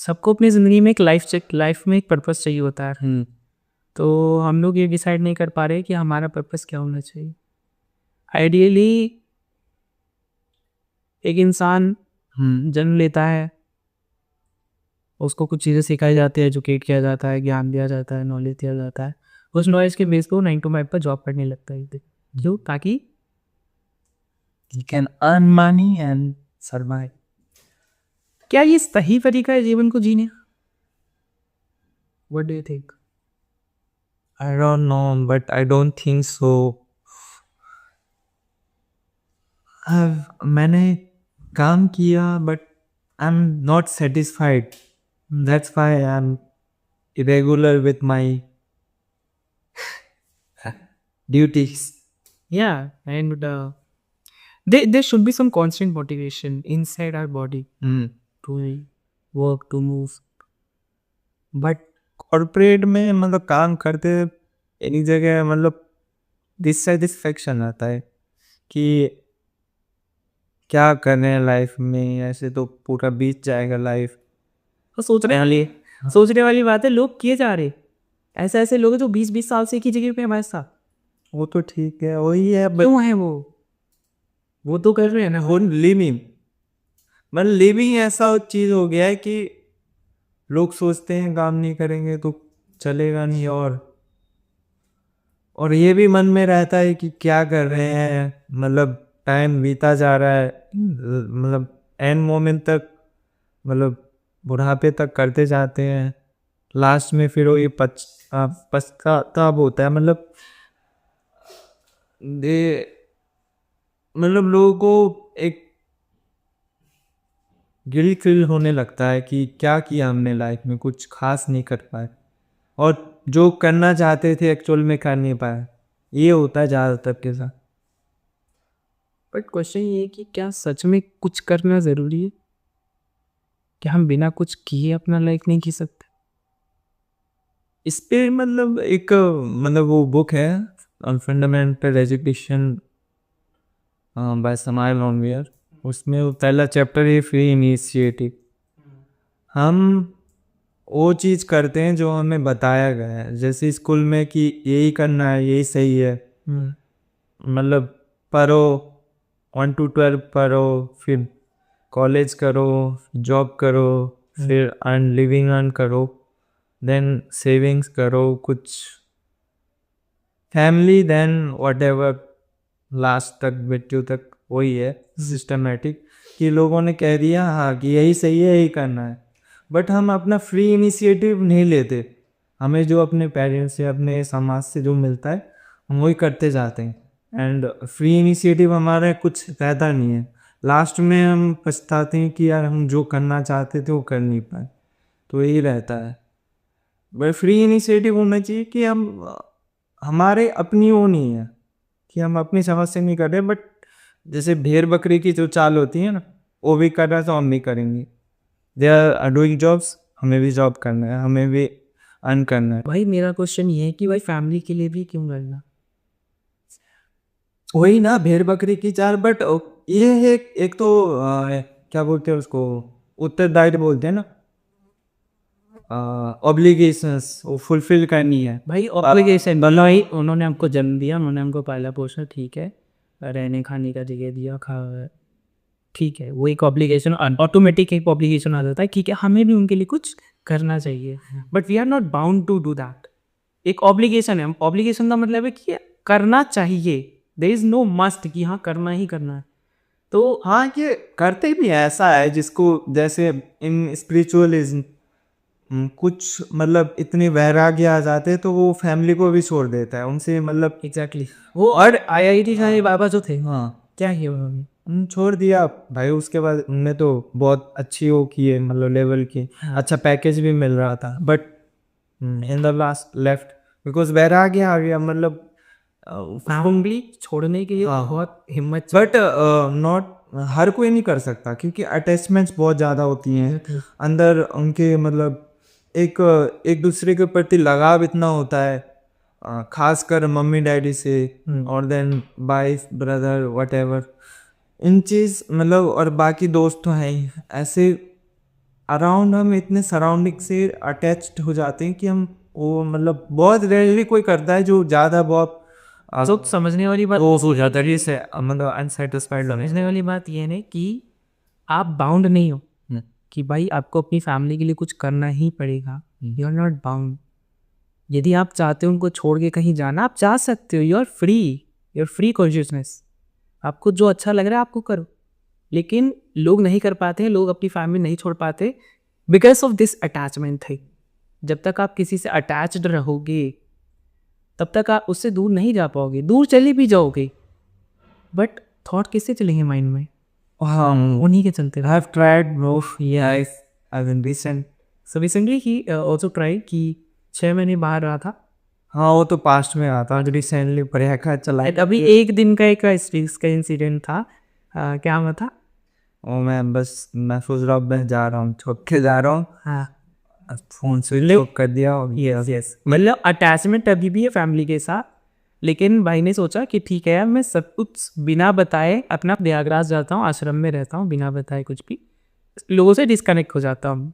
सबको अपनी ज़िंदगी में एक लाइफ में एक पर्पस चाहिए होता है। तो हम लोग ये डिसाइड नहीं कर पा रहे कि हमारा पर्पस क्या होना चाहिए। आइडियली एक इंसान जन्म लेता है, उसको कुछ चीज़ें सिखाई जाती है, एजुकेट किया जाता है, ज्ञान दिया जाता है, नॉलेज दिया जाता है। उस नॉलेज के बेस पे वो 9 to 5 पर जॉब करने लगता है। क्यों? ताकि He can earn money and survive. क्या ये सही तरीका है जीवन को जीने? What do you think? I don't know, but I don't think so. मैंने काम किया but I'm not satisfied. That's why I'm irregular with my duties. Yeah, and there should be some constant motivation inside our body to work, to move. But corporate में मतलब काम करते एक जगह मतलब डिससेटिस्फेक्शन आता है कि क्या कर रहे हैं लाइफ में, ऐसे तो पूरा बीत जाएगा लाइफ। तो सोचने वाली बात है, लोग किए जा रहे ऐसे ऐसे लोग हैं जो 20-20 साल से एक ही जगह पे हमारे साथ। वो तो ठीक है, वही है, क्यों है वो तो कर रहे हैं ना। वो लिविंग मतलब लिविंग ऐसा चीज हो गया है कि लोग सोचते हैं काम नहीं करेंगे तो चलेगा नहीं, और ये भी मन में रहता है कि क्या कर रहे हैं, मतलब टाइम बीता जा रहा है, मतलब एंड मोमेंट तक, मतलब बुढ़ापे तक करते जाते हैं, लास्ट में फिर वो ये पछतावा होता है। मतलब मतलब लोगों को एक गिल्ट फील होने लगता है कि क्या किया हमने लाइफ में, कुछ खास नहीं कर पाए, और जो करना चाहते थे एक्चुअल में कर नहीं पाए। ये होता है ज़्यादातर के साथ। बट क्वेश्चन ये है कि क्या सच में कुछ करना ज़रूरी है? क्या हम बिना कुछ किए अपना लाइफ नहीं जी सकते? इस पे मतलब एक मतलब वो बुक है फंडामेंटल एजुकेशन बाय समाइल लॉन्गवेयर, उसमें वो पहला चैप्टर है फ्री इनिशिएटिव। हम वो चीज़ करते हैं जो हमें बताया गया है, जैसे स्कूल में कि यही करना है, यही सही है, मतलब पढ़ो 1 to 12 पढ़ो, फिर कॉलेज करो, जॉब करो, फिर अर्न लिविंग अर्न करो, देन सेविंग्स करो कुछ, फैमिली, देन व्हाटएवर लास्ट तक मृत्यु तक। वही है सिस्टमेटिक कि लोगों ने कह दिया हाँ कि यही सही है, यही करना है, बट हम अपना फ्री इनिशिएटिव नहीं लेते। हमें जो अपने पेरेंट्स से अपने समाज से जो मिलता है हम वही करते जाते हैं, एंड फ्री इनिशिएटिव हमारा कुछ रहता नहीं है। लास्ट में हम पछताते हैं कि यार हम जो करना चाहते थे वो कर नहीं पाए, तो यही रहता है। बट फ्री इनिशिएटिव होना चाहिए कि हम हमारे अपनी वो नहीं है कि हम अपनी समझ से नहीं कर रहे, बट जैसे भेड़ बकरी की जो चाल होती है ना, वो भी कर रहा है तो हम भी करेंगे। दे आर डूइंग जॉब्स, हमें भी जॉब करना है, हमें भी अर्न करना है। भाई मेरा क्वेश्चन ये है कि भाई फैमिली के लिए भी क्यों लड़ना? वही ना भेड़ बकरी की चाल, बट ये है एक तो क्या बोलते हैं उसको, उत्तरदायित्व बोलते हैं ना, ऑब्लिगेशंस वो फुलफिल करनी है। भाई ऑब्लिगेशन बोलो भाई, उन्होंने हमको जन्म दिया, उन्होंने हमको पाला पोसा, ठीक है, रहने खाने का जगह दिया, ठीक है, वो एक ऑब्लिगेशन, ऑटोमेटिक एक ऑब्लिगेशन आ जाता है, ठीक है, हमें भी उनके लिए कुछ करना चाहिए, but we are not bound to do that. एक ऑब्लिगेशन है, ऑब्लिगेशन का मतलब है कि करना चाहिए, देयर इज नो मस्ट कि हाँ करना ही करना है। तो हाँ ये करते भी हैं, ऐसा है जिसको जैसे इन स्पिरिचुअलिज्म कुछ मतलब इतने वैराग्य आ जाते हैं तो वो फैमिली को भी छोड़ देता है उनसे, मतलब एग्जैक्टली वो, और IIT साईं बाबा जो थे, हाँ क्या किया उन्होंने? छोड़ दिया भाई। उसके बाद उनने तो बहुत अच्छी वो की है, मतलब लेवल की, अच्छा पैकेज भी मिल रहा था, but in the last left because वैराग्य आ गया, मतलब फैमिली छोड़ने के लिए हाँ। बहुत हिम्मत बट नॉट हर कोई नहीं कर सकता क्योंकि अटैचमेंट्स बहुत ज़्यादा होती हैं अंदर उनके, मतलब एक एक दूसरे के प्रति लगाव इतना होता है, खासकर मम्मी डैडी से, और then wife brother whatever इन चीज़, मतलब और बाकी दोस्त तो हैं ही ऐसे, अराउंड हम इतने सराउंडिंग से अटैच्ड हो जाते हैं कि हम वो मतलब बहुत रेयरली कोई करता है जो ज़्यादा बहुत तो समझने वाली बात हो जाता है से मतलब अनसेटिस्फाइड लगने समझने वाली बात ये है कि आप बाउंड नहीं हो कि भाई आपको अपनी फैमिली के लिए कुछ करना ही पड़ेगा। You are not bound. यदि आप चाहते हो उनको छोड़ के कहीं जाना, आप जा सकते हो। You are free consciousness. आपको जो अच्छा लग रहा है आपको करो। लेकिन लोग नहीं कर पाते हैं, लोग अपनी फैमिली नहीं छोड़ पाते because of this attachment thing. जब तक आप किसी से अटैच्ड रहोगे तब तक आप उससे दूर नहीं जा पाओगे। दूर चले भी जाओगे बट थॉट किससे चलेंगे माइंड में? हाँ उन्हीं के चलते। I have tried both. Yeah, I've been recent. So recently he also try कि 6 महीने बाहर रहा था। हाँ वो तो पास्ट में आता है रिसेंटली प्रयाग चला And अभी एक दिन का एक इसका इंसिडेंट था। क्या हुआ था? और मैं सोच रहा हूँ मैं जा रहा हूँ छोड़ के जा रहा हूँ हाँ फोन स्विच ऑफ कर दिया और यस मतलब अटैचमेंट अभी भी है फैमिली के साथ। लेकिन भाई ने सोचा कि ठीक है यार, मैं सब कुछ बिना बताए अपना प्रयागराज जाता हूँ, आश्रम में रहता हूँ, बिना बताए कुछ भी लोगों से डिस्कनेक्ट हो जाता हूँ।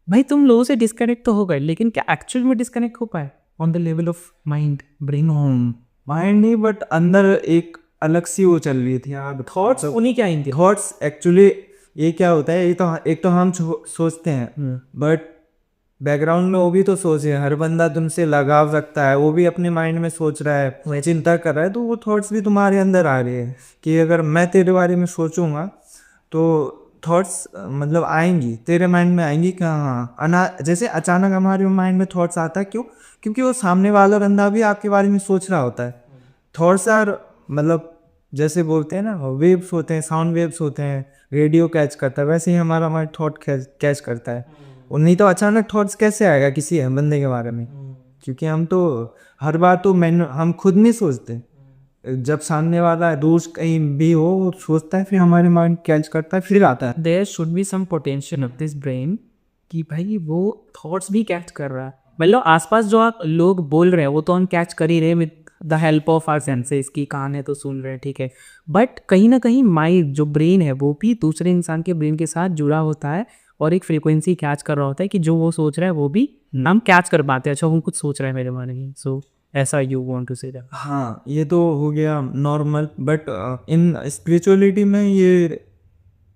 भाई तुम लोगों से डिस्कनेक्ट तो हो गए, लेकिन क्या एक्चुअल में डिस्कनेक्ट हो पाए on the level of mind brain? Mind नहीं बट अंदर एक अलग सी वो चल रही थी यार थॉट्स उन्हीं क्या इन थॉट्स एक्चुअली ये क्या होता है एक तो हम सोचते हैं बट बैकग्राउंड में वो भी तो सोचे हर बंदा तुमसे लगाव रखता है वो भी अपने माइंड में सोच रहा है चिंता कर रहा है तो वो थॉट्स भी तुम्हारे अंदर आ रही है कि अगर मैं तेरे बारे में सोचूंगा तो थॉट्स मतलब आएंगी तेरे माइंड में आएंगी कि हाँ जैसे अचानक हमारे माइंड में थॉट्स आता है क्योंकि वो सामने वाला बंदा भी आपके बारे में सोच रहा होता है। थॉट्स आर मतलब जैसे बोलते हैं ना वेव्स होते हैं साउंड वेव्स होते हैं रेडियो कैच करता है वैसे ही हमारा माइंड थॉट कैच करता है। और नहीं तो अचानक थॉट्स कैसे आएगा किसी बंदे के बारे में क्योंकि हम तो हर बार तो हम खुद नहीं सोचते जब सामने वाला दूर कहीं भी हो वो सोचता है फिर हमारे माइंड कैच करता है फिर आता है। There should be some potential of this brain कि भाई वो थॉट्स भी कैच कर रहा है। मतलब आसपास जो आप लोग बोल रहे हैं वो तो हम कैच कर ही रहे with the help of our senses की कान है तो सुन रहे हैं, ठीक है। बट कहीं ना कहीं माइंड जो ब्रेन है वो भी दूसरे इंसान के ब्रेन के साथ जुड़ा होता है और एक फ्रीक्वेंसी कैच कर रहा होता है कि जो वो सोच रहा है वो भी हम कैच कर पाते हैं। अच्छा वो कुछ सोच रहा है मेरे बारे में, सो ऐसा you want to say that? हाँ ये तो हो गया नॉर्मल बट इन स्पिरिचुअलिटी में ये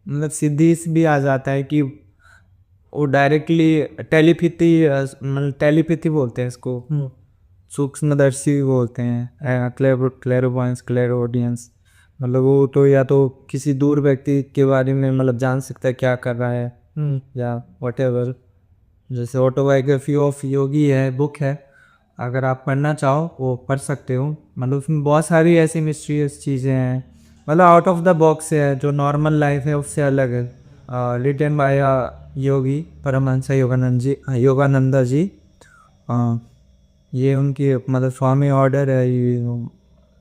मतलब सिद्धि भी आ जाता है कि वो डायरेक्टली टेलीपैथी मतलब टेलीपैथी बोलते हैं इसको सूक्ष्मदर्शी बोलते हैं क्लेरोवॉयंस क्लेरोऑडियंस मतलब वो तो या तो किसी दूर व्यक्ति के बारे में मतलब जान सकता है क्या कर रहा है या व्हाटएवर। जैसे ऑटोबायोग्राफी ऑफ योगी है बुक है अगर आप पढ़ना चाहो वो पढ़ सकते हो मतलब उसमें बहुत सारी ऐसी मिस्टीरियस चीज़ें हैं मतलब आउट ऑफ द बॉक्स है जो नॉर्मल लाइफ है उससे अलग है। रिटन बाय योगी परमहंस योगानंदा जी ये उनकी मतलब स्वामी ऑर्डर है ये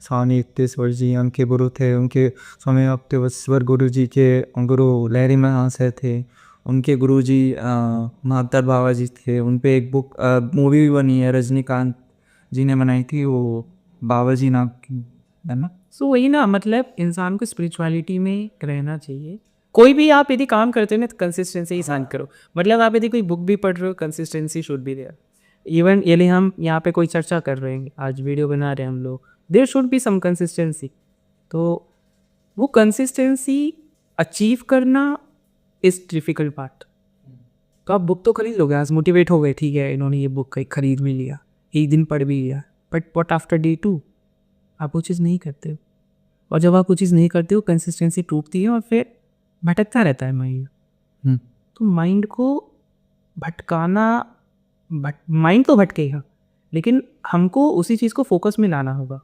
स्वामी युक्तेश्वर जी उनके गुरु थे उनके स्वामी युक्तेश्वर गुरु जी के गुरु लहरी महाशय थे उनके गुरुजी महात्तर बाबा जी थे उन पे एक बुक मूवी भी बनी है रजनीकांत जी ने बनाई थी वो बाबा जी नाम की है ना। सो वही ना मतलब इंसान को स्पिरिचुअलिटी में रहना चाहिए। कोई भी आप यदि काम करते हो ना तो कंसिस्टेंसी ही साथ करो। मतलब आप यदि कोई बुक भी पढ़ रहे हो consistency should be there. Even यदि हम यहाँ पे कोई चर्चा कर रहे हैं आज वीडियो बना रहे हैं हम लोग there should be some consistency. तो वो कंसिस्टेंसी अचीव करना इज डिफिकल्ट पार्ट। तो आप बुक तो खरीद लोगे, आज मोटिवेट हो गए, ठीक है इन्होंने ये बुक कहीं खरीद भी लिया, एक दिन पढ़ भी लिया, बट व्हाट आफ्टर डे 2 आप वो चीज़ नहीं करते हो। और जब आप वो चीज़ नहीं करते हो कंसिस्टेंसी टूटती है और फिर भटकता रहता है माइंड। तो माइंड को भटकाना माइंड तो भटकेगा लेकिन हमको उसी चीज़ को फोकस में लाना होगा।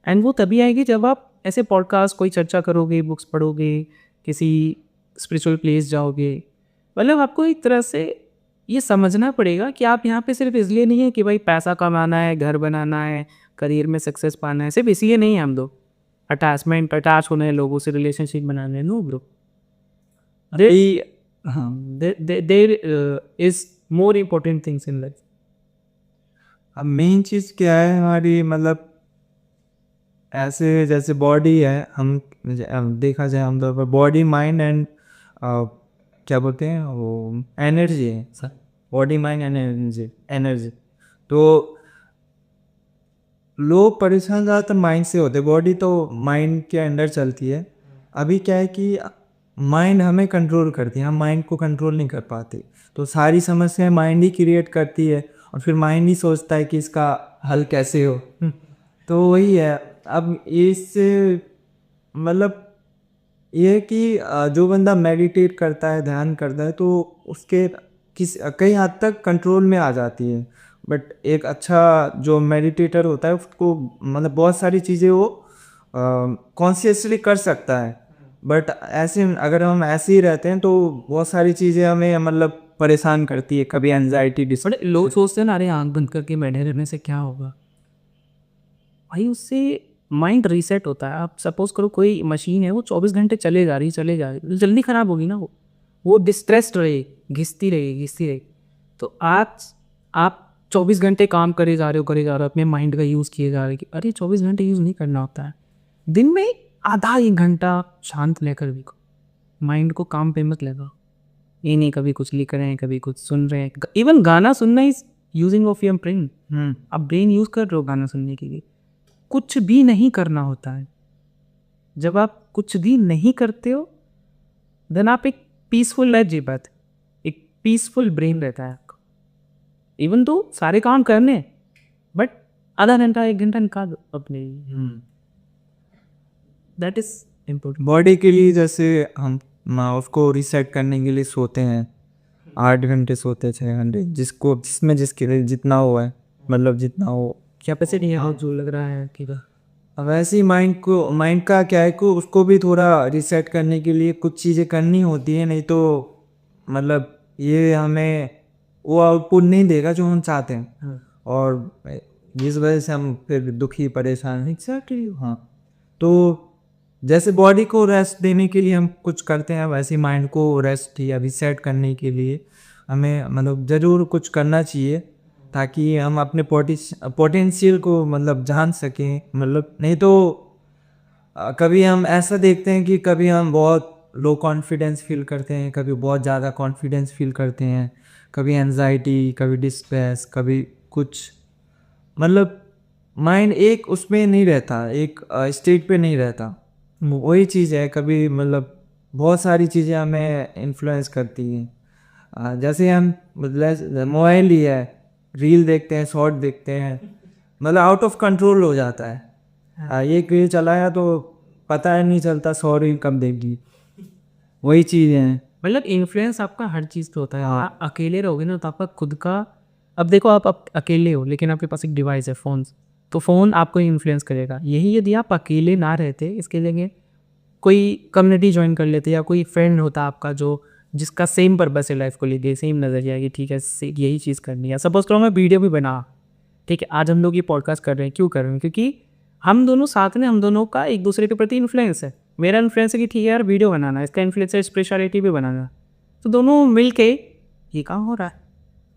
एंड वो तभी आएगी जब आप ऐसे पॉडकास्ट कोई चर्चा करोगे, बुक्स पढ़ोगे, किसी स्पिरिचुअल प्लेस जाओगे। मतलब आपको एक तरह से ये समझना पड़ेगा कि आप यहाँ पे सिर्फ इसलिए नहीं है कि भाई पैसा कमाना है, घर बनाना है, करियर में सक्सेस पाना है, सिर्फ इसलिए नहीं है हम लोग अटैच होना है, लोगों से रिलेशनशिप बनाने हैं। No bro, there is more important things in life. अब मेन चीज़ क्या है हमारी मतलब ऐसे जैसे बॉडी है हम देखा जाए हम तो बॉडी माइंड एंड क्या बोलते हैं वो, एनर्जी है sir, body mind and energy. तो लोग परेशान ज़्यादातर माइंड से होते, बॉडी तो माइंड के अंडर चलती है। अभी क्या है कि माइंड हमें कंट्रोल करती है, हम माइंड को कंट्रोल नहीं कर पाते, तो सारी समस्याएं माइंड ही क्रिएट करती है और फिर माइंड ही सोचता है कि इसका हल कैसे हो। तो वही है। अब इससे मतलब ये है कि जो बंदा मेडिटेट करता है, ध्यान करता है, तो उसके कई हद तक कंट्रोल में आ जाती है। बट एक अच्छा जो मेडिटेटर होता है उसको मतलब बहुत सारी चीज़ें वो कॉन्शियसली कर सकता है। बट ऐसे अगर हम ऐसे ही रहते हैं तो बहुत सारी चीज़ें हमें मतलब परेशान करती है, कभी एनजाइटी बट लोग सोचते हैं ना, अरे आँख बंद करके बैठे रहने से क्या होगा। भाई उससे माइंड रीसेट होता है। आप सपोज करो कोई मशीन है वो 24 घंटे चले जा रही तो जल्दी ख़राब होगी ना, वो डिस्ट्रेस्ड रहेगी, घिसती रहेगी। तो आज आप 24 घंटे काम करे जा रहे हो, अपने माइंड का यूज़ किए जा रहे हो कि अरे 24 घंटे यूज़ नहीं करना होता है। दिन में आधा 1 घंटा शांत लेकर भी माइंड को काम पे मत लगाओ। ये नहीं कभी कुछ लिख रहे हैं, कभी कुछ सुन रहे हैं। इवन गाना सुनना is using of your brain. आप ब्रेन यूज़ कर रहे हो गाना सुनने के लिए। कुछ भी नहीं करना होता है। जब आप कुछ भी नहीं करते हो देन आप एक पीसफुल लाइफ जी पाते, एक पीसफुल ब्रेन रहता है आपका। इवन तो सारे काम करने हैं बट आधा घंटा 1 घंटा निकाल दो अपने लिए, दैट इज इम्पोर्टेंट। बॉडी के लिए जैसे हम उसको रिसेट करने के लिए सोते हैं, 8 घंटे सोते, 6 घंटे, जिसमें जिसके लिए जितना हुआ है, मतलब जितना हो कैपेसिटी है जो लग रहा है कि अब ऐसे ही माइंड का क्या है कि उसको भी थोड़ा रिसेट करने के लिए कुछ चीज़ें करनी होती है, नहीं तो मतलब ये हमें वो आउटपुट नहीं देगा जो हम चाहते हैं। और जिस वजह से हम फिर दुखी परेशान एग्जैक्टली। हाँ, तो जैसे बॉडी को रेस्ट देने के लिए हम कुछ करते हैं, वैसे ही माइंड को रेस्ट या रिसेट करने के लिए हमें मतलब ज़रूर कुछ करना चाहिए, ताकि हम अपने पोटेंशियल को मतलब जान सकें। मतलब नहीं तो कभी हम ऐसा देखते हैं कि कभी हम बहुत लो कॉन्फिडेंस फील करते हैं, कभी बहुत ज़्यादा कॉन्फिडेंस फील करते हैं, कभी एनजाइटी, कभी डिस्ट्रेस, कभी कुछ। मतलब माइंड एक उसमें नहीं रहता, एक स्टेट पे नहीं रहता। वही चीज़ है, कभी मतलब बहुत सारी चीज़ें हमें इन्फ्लुएंस करती हैं। जैसे हम मोबाइल ही है, रील देखते हैं, शॉर्ट देखते हैं, मतलब आउट ऑफ कंट्रोल हो जाता है। ये रील चलाया तो पता ही नहीं चलता 100 रील कब देख ली। वही चीज़ है, मतलब इन्फ्लुएंस आपका हर चीज़ पे होता है। आप अकेले रहोगे ना तो आपका खुद का, अब देखो आप अकेले हो लेकिन आपके पास एक डिवाइस है फ़ोन, तो फ़ोन आपको इन्फ्लुएंस करेगा। यही यदि आप अकेले ना रहते, इसके लिए कोई कम्युनिटी ज्वाइन कर लेते या कोई फ्रेंड होता आपका जो जिसका सेम पर्पस है लाइफ को लेके, सेम नज़रिया कि ठीक है यही चीज़ करनी है। सपोज करो मैं वीडियो भी बना, ठीक है, आज हम लोग ये पॉडकास्ट कर रहे हैं, क्यों कर रहे हैं? क्योंकि हम दोनों साथ में, हम दोनों का एक दूसरे के प्रति इन्फ्लुएंस है। मेरा इन्फ्लुएंस है कि ठीक है यार वीडियो बनाना, इसका इन्फ्लुएंस है स्पेशलिटी भी बनाना, तो दोनों मिल के ये काम हो रहा है।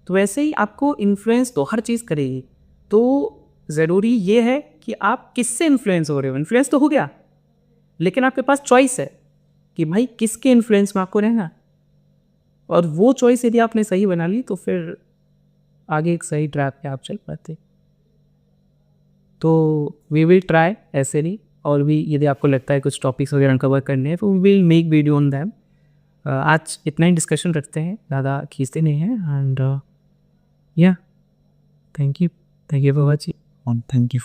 तो वैसे ही आपको इन्फ्लुएंस तो हर चीज़ करेगी। तो ज़रूरी ये है कि आप किससे इन्फ्लुएंस हो रहे हो। इन्फ्लुएंस तो हो गया लेकिन आपके पास चॉइस है कि भाई किसके इन्फ्लुएंस में आपको रहना, और वो चॉइस यदि आपने सही बना ली तो फिर आगे एक सही ट्रैक पे आप चल पाते। तो वी विल ट्राई ऐसे नहीं, और भी यदि आपको लगता है कुछ टॉपिक्स वगैरह कवर करने हैं तो we will make video on them. आज इतना ही डिस्कशन रखते हैं, ज़्यादा खींचते नहीं हैं। एंड या thank you for watching. Thank you.